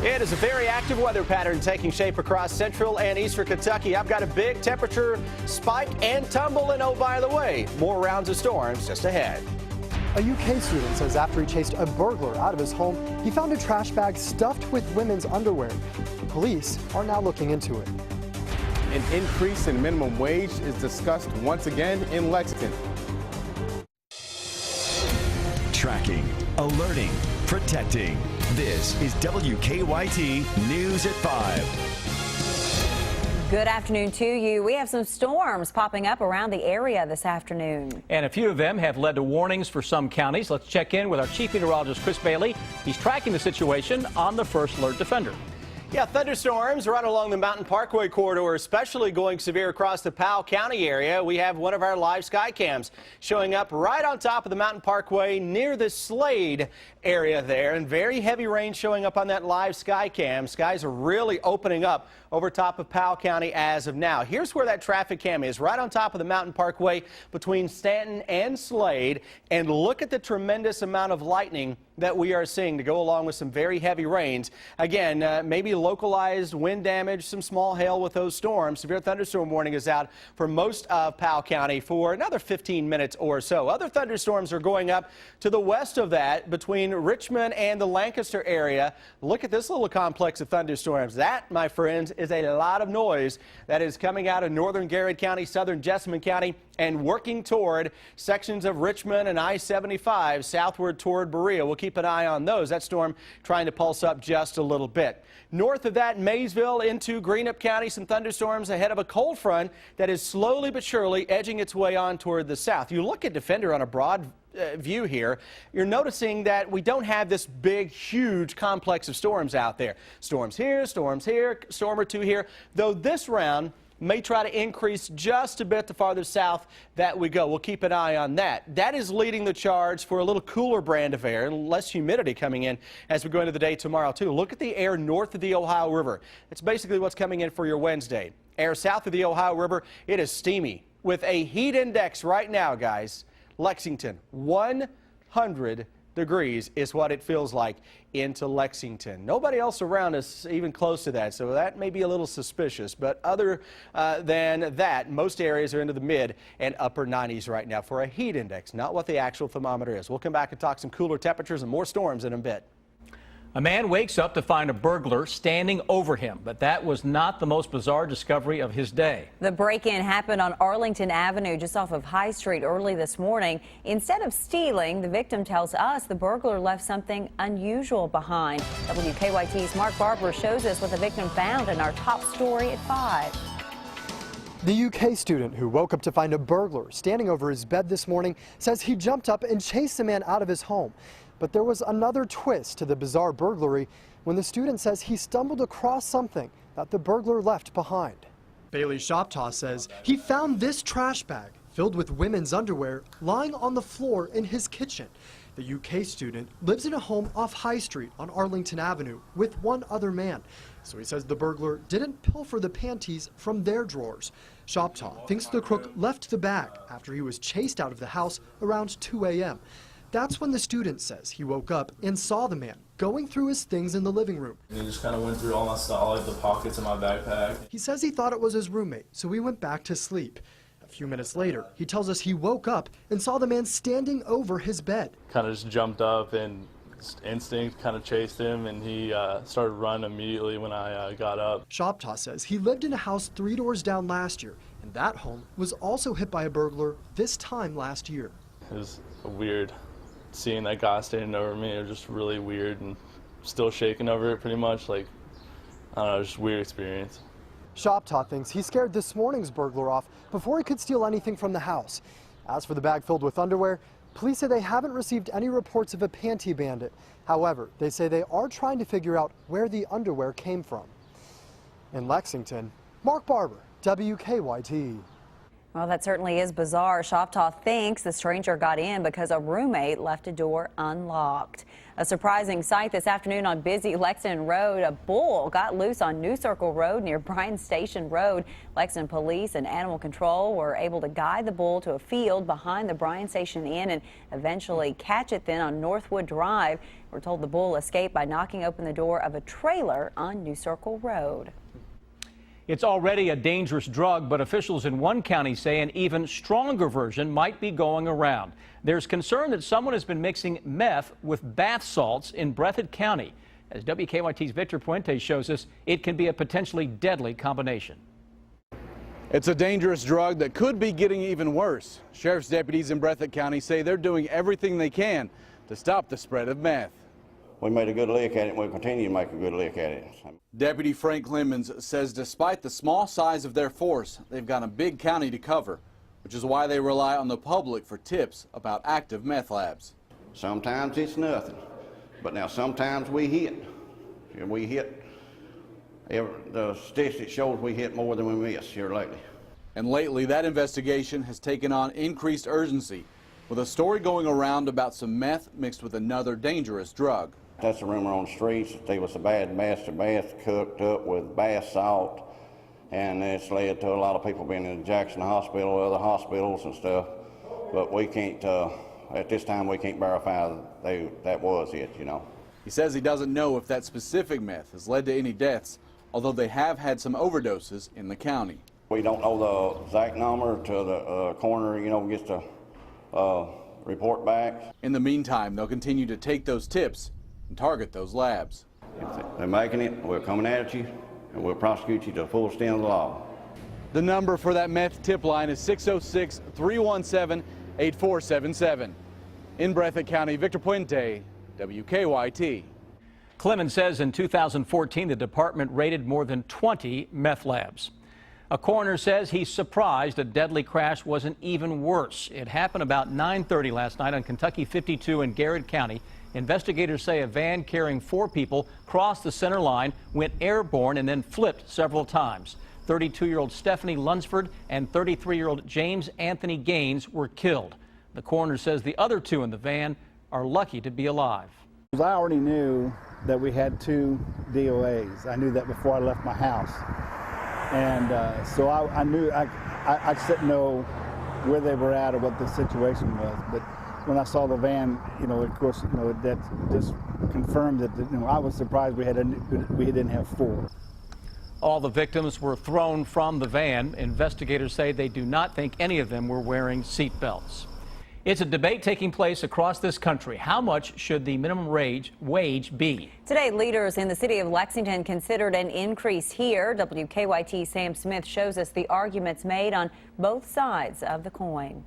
It is a very active weather pattern taking shape across central and eastern Kentucky. I've got a big temperature spike and tumble, and oh, by the way, more rounds of storms just ahead. A UK student says after he chased a burglar out of his home, he found a trash bag stuffed with women's underwear. The police are now looking into it. An increase in minimum wage is discussed once again in Lexington. Tracking, alerting, protecting. This is WKYT News at 5. Good afternoon to you. We have some storms popping up around the area this afternoon. And a few of them have led to warnings for some counties. Let's check in with our chief meteorologist, Chris Bailey. He's tracking the situation on the First Alert Defender. Yeah, thunderstorms right along the Mountain Parkway corridor, especially going severe across the Powell County area. We have one of our live sky cams showing up right on top of the Mountain Parkway near the Slade area there, and very heavy rain showing up on that live sky cam. Skies are really opening up over top of Powell County as of now. Here's where that traffic cam is, right on top of the Mountain Parkway between Stanton and Slade, and look at the tremendous amount of lightning that we are seeing to go along with some very heavy rains. Again, maybe localized wind damage, some small hail with those storms. Severe thunderstorm warning is out for most of Powell County for another 15 minutes or so. Other thunderstorms are going up to the west of that between Richmond and the Lancaster area. Look at this little complex of thunderstorms. That, my friends, is a lot of noise that is coming out of northern Garrett County, southern Jessamine County, and working toward sections of Richmond and I-75 southward toward Berea. We'll keep an eye on those. That storm trying to pulse up just a little bit. North of that, Maysville into Greenup County, some thunderstorms ahead of a cold front that is slowly but surely edging its way on toward the south. You look at Defender on a broad view here, you're noticing that we don't have this big, huge complex of storms out there. Storms here, storm or two here, though this round may try to increase just a bit the farther south that we go. We'll keep an eye on that. That is leading the charge for a little cooler brand of air, less humidity coming in as we go into the day tomorrow, too. Look at the air north of the Ohio River. It's basically what's coming in for your Wednesday. Air south of the Ohio River, it is steamy with a heat index right now, guys. Lexington, 100 degrees is what it feels like into Lexington. Nobody else around us even close to that, so that may be a little suspicious. But other than that, most areas are into the mid and upper 90s right now for a heat index, not what the actual thermometer is. We'll come back and talk some cooler temperatures and more storms in a bit. A man wakes up to find a burglar standing over him, but that was not the most bizarre discovery of his day. The break-in happened on Arlington Avenue just off of High Street early this morning. Instead of stealing, the victim tells us the burglar left something unusual behind. WKYT's Mark Barber shows us what the victim found in our top story at 5. The UK student who woke up to find a burglar standing over his bed this morning says he jumped up and chased the man out of his home. But there was another twist to the bizarre burglary when the student says he stumbled across something that the burglar left behind. Bailey Shoptaw says he found this trash bag filled with women's underwear lying on the floor in his kitchen. The UK student lives in a home off High Street on Arlington Avenue with one other man. So he says the burglar didn't pilfer the panties from their drawers. Shoptaw thinks the crook left the bag after he was chased out of the house around 2 a.m. That's when the student says he woke up and saw the man going through his things in the living room. He just kind of went through all my stuff, all like the pockets of my backpack. He says he thought it was his roommate, so he went back to sleep. A few minutes later, he tells us he woke up and saw the man standing over his bed. Kind of just jumped up and instinct kind of chased him, and he started running immediately when I got up. Shoptaw says he lived in a house 3 doors down last year, and that home was also hit by a burglar this time last year. It was weird. Seeing that guy standing over me, it was just really weird, and still shaking over it pretty much. Like, I don't know, just a weird experience. Shoptaw thinks he scared this morning's burglar off before he could steal anything from the house. As for the bag filled with underwear, police say they haven't received any reports of a panty bandit. However, they say they are trying to figure out where the underwear came from. In Lexington, Mark Barber, WKYT. Well, that certainly is bizarre. Choctaw thinks the stranger got in because a roommate left a door unlocked. A surprising sight this afternoon on busy Lexington Road. A bull got loose on New Circle Road near Bryan Station Road. Lexington police and animal control were able to guide the bull to a field behind the Bryan Station Inn and eventually catch it then on Northwood Drive. We're told the bull escaped by knocking open the door of a trailer on New Circle Road. It's already a dangerous drug, but officials in one county say an even stronger version might be going around. There's concern that someone has been mixing meth with bath salts in Breathitt County. As WKYT's Victor Puente shows us, it can be a potentially deadly combination. It's a dangerous drug that could be getting even worse. Sheriff's deputies in Breathitt County say they're doing everything they can to stop the spread of meth. We made a good lick at it, and we'll continue to make a good lick at it. Deputy Frank Clemens says despite the small size of their force, they've got a big county to cover, which is why they rely on the public for tips about active meth labs. Sometimes it's nothing, but now sometimes we hit. We hit, the statistic shows we hit more than we miss here lately. And lately, that investigation has taken on increased urgency, with a story going around about some meth mixed with another dangerous drug. That's a rumor on the streets that there was a bad master bath cooked up with bath salt, and it's led to a lot of people being in the Jackson Hospital, other hospitals and stuff. But we can't, at this time, we can't verify that was it, you know. He says he doesn't know if that specific meth has led to any deaths, although they have had some overdoses in the county. We don't know the exact number till the coroner, you know, gets the report back. In the meantime, they'll continue to take those tips and target those labs. If they're making it, we're coming at you, and we'll prosecute you to the full extent of the law. The number for that meth tip line is 606-317-8477. In Breathitt County, Victor Puente, WKYT. Clemens says in 2014 the department raided more than 20 meth labs. A coroner says he's surprised a deadly crash wasn't even worse. It happened about 9:30 last night on Kentucky 52 in Garrett County. Investigators say a van carrying 4 people crossed the center line, went airborne, and then flipped several times. 32-year-old Stephanie Lunsford and 33-year-old James Anthony Gaines were killed. The coroner says the other 2 in the van are lucky to be alive. I already knew that we had 2 DOAs. I knew that before I left my house. And so I knew, I just didn't know where they were at or what the situation was. But when I saw the van, you know, of course, you know, that just confirmed that, you know, I was surprised we didn't have 4. All the victims were thrown from the van. Investigators say they do not think any of them were wearing seat belts. It's a debate taking place across this country. How much should the minimum wage be? Today, leaders in the city of Lexington considered an increase here. WKYT Sam Smith shows us the arguments made on both sides of the coin.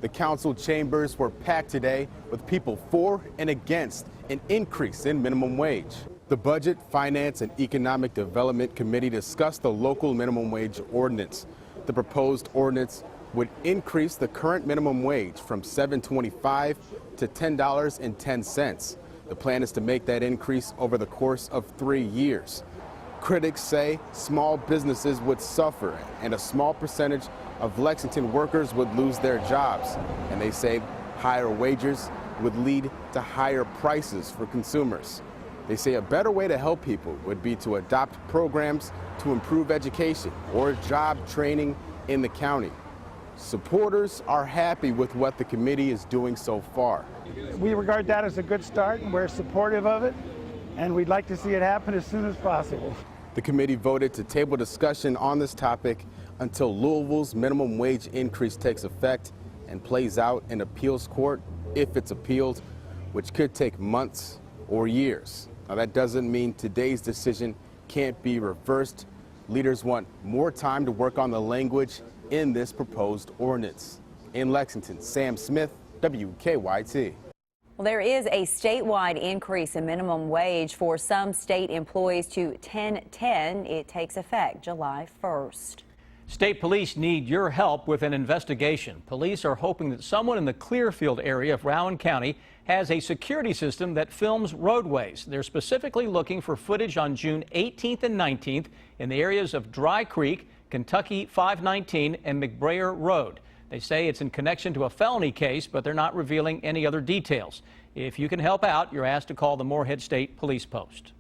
The council chambers were packed today with people for and against an increase in minimum wage. The Budget, Finance, and Economic Development Committee discussed the local minimum wage ordinance. The proposed ordinance would increase the current minimum wage from $7.25 to $10.10. The plan is to make that increase over the course of 3 years. Critics say small businesses would suffer and a small percentage of Lexington workers would lose their jobs. And they say higher wages would lead to higher prices for consumers. They say a better way to help people would be to adopt programs to improve education or job training in the county. Supporters are happy with what the committee is doing so far. We regard that as a good start, and we're supportive of it, and we'd like to see it happen as soon as possible. The committee voted to table discussion on this topic until Louisville's minimum wage increase takes effect and plays out in appeals court if it's appealed, which could take months or years. Now, that doesn't mean today's decision can't be reversed. Leaders want more time to work on the language in this proposed ordinance. In Lexington, Sam Smith, WKYT. Well, there is a statewide increase in minimum wage for some state employees to $10.10. It takes effect July 1st. State police need your help with an investigation. Police are hoping that someone in the Clearfield area of Rowan County has a security system that films roadways. They're specifically looking for footage on June 18th and 19th in the areas of Dry Creek, Kentucky 519 and McBrayer Road. They say it's in connection to a felony case, but they're not revealing any other details. If you can help out, you're asked to call the Morehead State Police Post.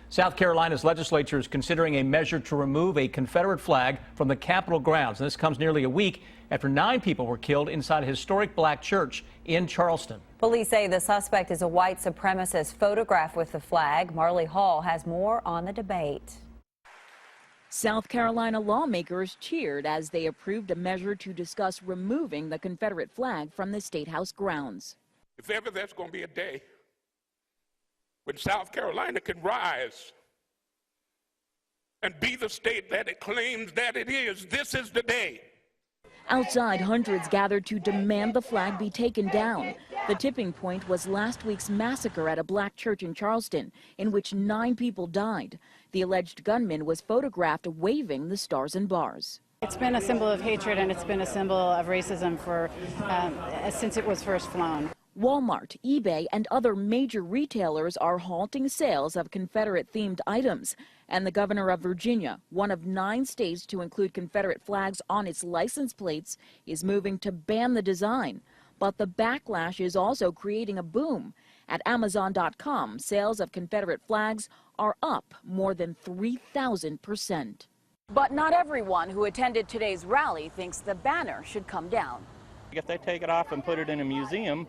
South Carolina's legislature is considering a measure to remove a Confederate flag from the Capitol grounds. And this comes nearly a week after 9 people were killed inside a historic black church in Charleston. Police say the suspect is a white supremacist photographed with the flag. Marley Hall has more on the debate. South Carolina lawmakers cheered as they approved a measure to discuss removing the Confederate flag from the State House grounds. If ever there's going to be a day when South Carolina can rise and be the state that it claims that it is, this is the day. Outside, hundreds gathered to demand the flag be taken down. The tipping point was last week's massacre at a black church in Charleston, in which 9 people died. The alleged gunman was photographed waving the stars and bars. It's been a symbol of hatred, and it's been a symbol of racism since it was first flown. Walmart, eBay, and other major retailers are halting sales of Confederate-themed items. And the governor of Virginia, one of 9 states to include Confederate flags on its license plates, is moving to ban the design. But the backlash is also creating a boom. At Amazon.com, sales of Confederate flags are up more than 3,000%. But not everyone who attended today's rally thinks the banner should come down. If they take it off and put it in a museum,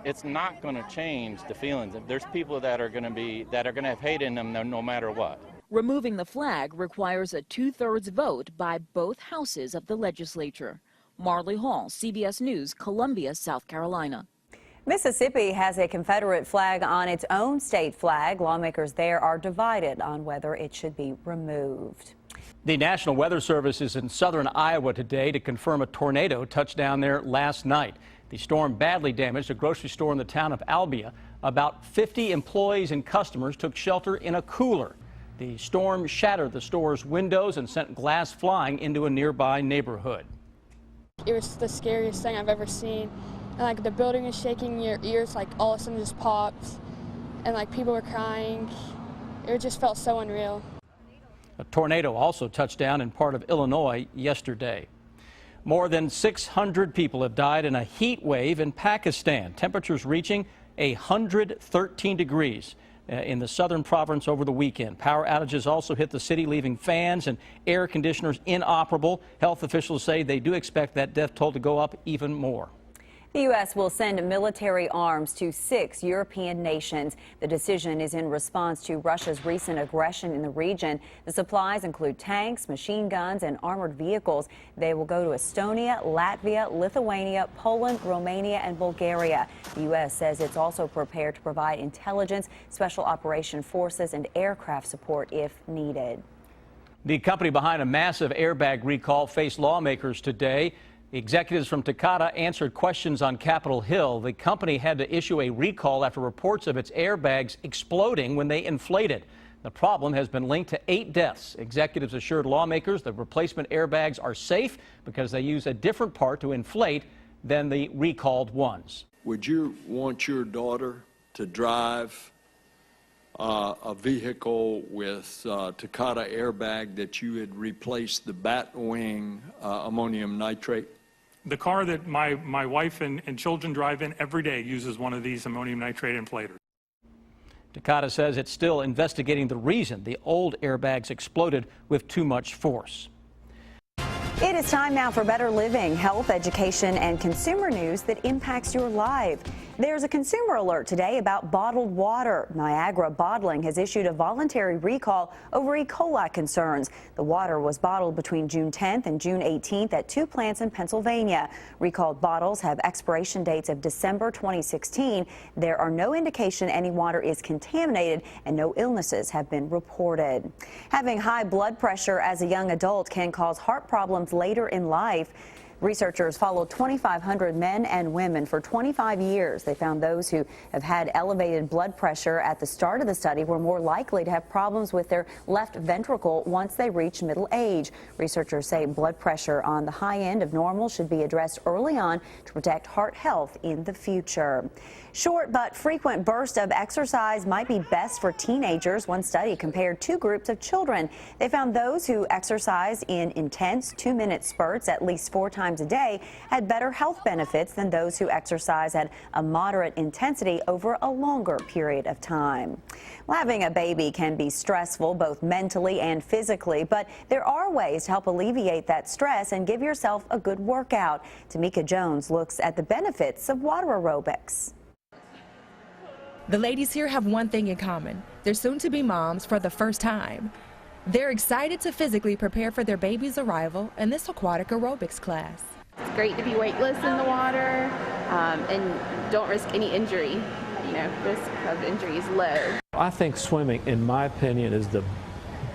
it's not going to change the feelings. There's people that are going to have hate in them no matter what. Removing the flag requires a 2/3 vote by both houses of the legislature. Marley Hall, CBS News, Columbia, South Carolina. Mississippi has a Confederate flag on its own state flag. Lawmakers there are divided on whether it should be removed. The National Weather Service is in southern Iowa today to confirm a tornado touched down there last night. The storm badly damaged a grocery store in the town of Albia. About 50 employees and customers took shelter in a cooler. The storm shattered the store's windows and sent glass flying into a nearby neighborhood. It was the scariest thing I've ever seen. And like the building is shaking, your ears like all of a sudden just popped, and like people were crying. It just felt so unreal. A tornado also touched down in part of Illinois yesterday. More than 600 people have died in a heat wave in Pakistan. Temperatures reaching 113 degrees in the southern province over the weekend. Power outages also hit the city, leaving fans and air conditioners inoperable. Health officials say they do expect that death toll to go up even more. The U.S. will send military arms to 6 European nations. The decision is in response to Russia's recent aggression in the region. The supplies include tanks, machine guns, and armored vehicles. They will go to Estonia, Latvia, Lithuania, Poland, Romania, and Bulgaria. The U.S. says it's also prepared to provide intelligence, special operation forces, and aircraft support if needed. The company behind a massive airbag recall faced lawmakers today. Executives from Takata answered questions on Capitol Hill. The company had to issue a recall after reports of its airbags exploding when they inflated. The problem has been linked to 8 deaths. Executives assured lawmakers the replacement airbags are safe because they use a different part to inflate than the recalled ones. Would you want your daughter to drive a vehicle with Takata airbag that you had replaced the bat wing ammonium nitrate? The car that my wife and children drive in every day uses one of these ammonium nitrate inflators. Takata says it's still investigating the reason the old airbags exploded with too much force. It is time now for better living, health, education, and consumer news that impacts your life. There's a consumer alert today about bottled water. Niagara Bottling has issued a voluntary recall over E. coli concerns. The water was bottled between June 10th and June 18th at 2 plants in Pennsylvania. Recalled bottles have expiration dates of December 2016. There are no indication any water is contaminated, and no illnesses have been reported. Having high blood pressure as a young adult can cause heart problems later in life. Researchers followed 2,500 men and women for 25 years. They found those who have had elevated blood pressure at the start of the study were more likely to have problems with their left ventricle once they reach middle age. Researchers say blood pressure on the high end of normal should be addressed early on to protect heart health in the future. Short but frequent bursts of exercise might be best for teenagers. One study compared two groups of children. They found those who exercised in intense 2-minute spurts at least 4 times a day had better health benefits than those who exercise at a moderate intensity over a longer period of time. Well, having a baby can be stressful both mentally and physically, but there are ways to help alleviate that stress and give yourself a good workout. Tamika Jones looks at the benefits of water aerobics. The ladies here have one thing in common. They're soon-to-be moms for the first time. They're excited to physically prepare for their baby's arrival in this aquatic aerobics class. It's great to be weightless in the water and don't risk any injury. You know, risk of injury is low. I think swimming, in my opinion, is the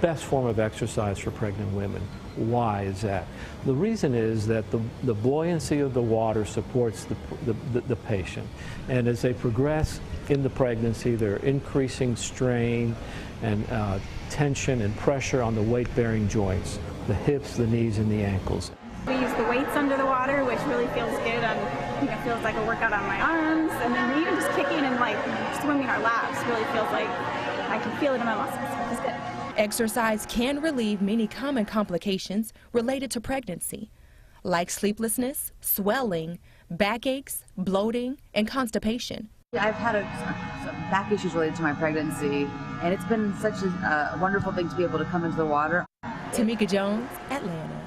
best form of exercise for pregnant women. Why is that? The reason is that the buoyancy of the water supports the patient, and as they progress in the pregnancy, they're increasing strain and tension and pressure on the weight-bearing joints, the hips, the knees, and the ankles. We use the weights under the water, which really feels good. It feels like a workout on my arms, and then even just kicking and like swimming our laps really feels like I can feel it in my muscles. It's good. Exercise can relieve many common complications related to pregnancy, like sleeplessness, swelling, backaches, bloating, and constipation. I've had some back issues related to my pregnancy, and it's been such a wonderful thing to be able to come into the water. Tamika Jones, Atlanta.